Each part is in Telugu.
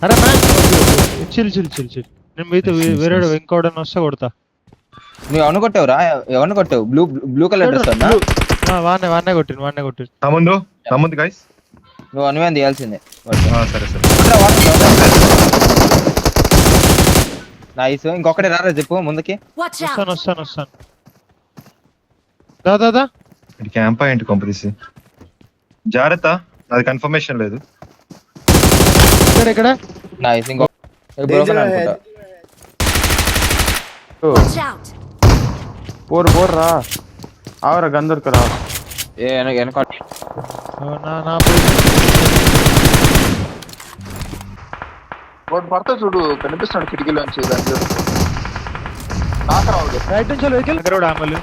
అరే match chill chill chill chill నేను మీతో వేరే ఇంకోడని వస్తే కొడతా. నువ్వు ఎవరిని కొట్టావురా? ఎవరిని కొట్టావు? బ్లూ కలర్ డ్రెస్ అన్నా? వాన్నే కొట్టిండు నమ్ముంది గైస్. నువ్వు అనుమానం తీయాల్సిందే. సరే నైస్. ఇంకొకటి రారా చెప్పు ముందుకి. వస్తాను దాదా ఇది క్యాంప్ ఏంటి కొంపదీసి? జాగ్రత్త, అది కన్ఫర్మేషన్ లేదు. ఇక్కడ నైస్. ఇంకో బ్రోకన్ అనుకుంటా. పోర్ రా ఆవరా గందర్కు రా. వెనక వాడు పడతా చూడు, కనిపిస్తున్నాడు కిటికీలోంచి. నాకు రావద్దు. రైట్ నుంచి వెహికల్ రోడ్ ఆమలు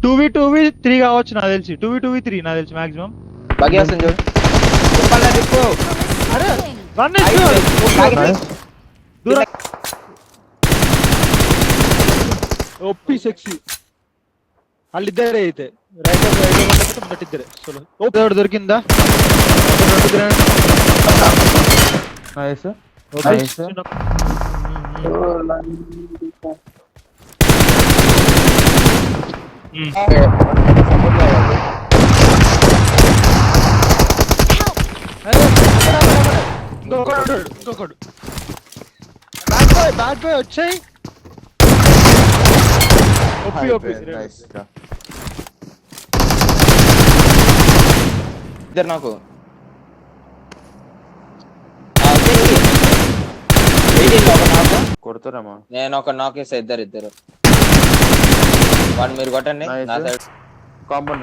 2v2v3 కావచ్చు నాకు తెలిసి. 2v2v3 నాకు తెలిసి మాక్సిమం. బగి వస్తుంది చూడు. చెప్పు. అరే వన్ దూరం ఒప్పి సెక్సీ వాళ్ళిద్దరే అయితే రైట్ ముందటిద్దరే. ఓపెన్ దొరికిందా? నైస్ ఇంకొకడు బ్యాడ్ బాయ్ వచ్చాయి. ఇద్దరు నాకు కొడతారమ్మా. నేను ఒక నాకేసా. ఇద్దరు వాడు మీరు కొట్టండి. నా సైడ్ కాంపౌండ్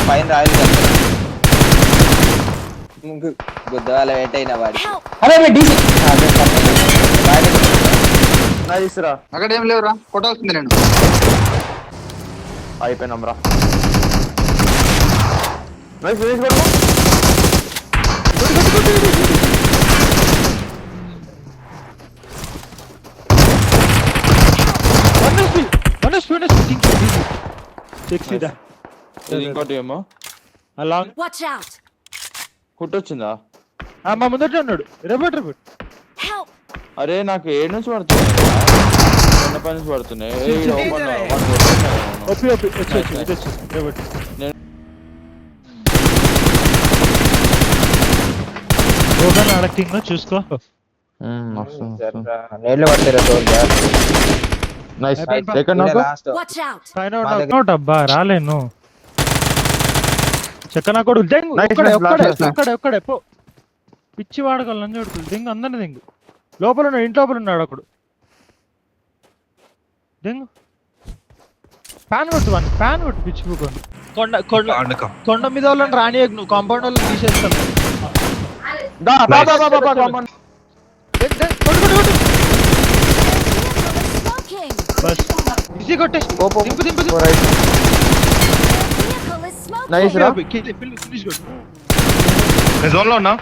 పైన రాయలు గుద్దవాళ్ళ వెయిట్ అయిన వాడి. నైస్ రా. అక్కడ ఏం లేవురా, కొట్టాల్సింది నేను. అయిపోయినాం రా. నైస్ ఫినిష్ కొడు. ఇంకోటి ఏమో కుట్టొచ్చిందా? మా ముందట ఉన్నాడు. రిపోర్ట్ అరే నాకు ఏడు నుంచి పడుతున్నాయి, పై నుంచి పడుతున్నాయి. చూసుకో. నేళ్ళు పడతారు. అబ్బా రాలేను. చెక్కనా కొడు ఒక్కడే పో. పిచ్చి వాడగలను చూడుకు. దింగు అందరిని దింగు. లోపల ఉన్నాడు, ఇంటి లోపల ఉన్నాడు ఒకడు. దింగు. ఫ్యాన్ కొట్టు పిచ్చిపోకొని. కొండ మీద వాళ్ళని రాని నువ్వు కాంపౌండ్ వాళ్ళని తీసేస్తాను. కొట్టే జోన్ లో ఉన్నా.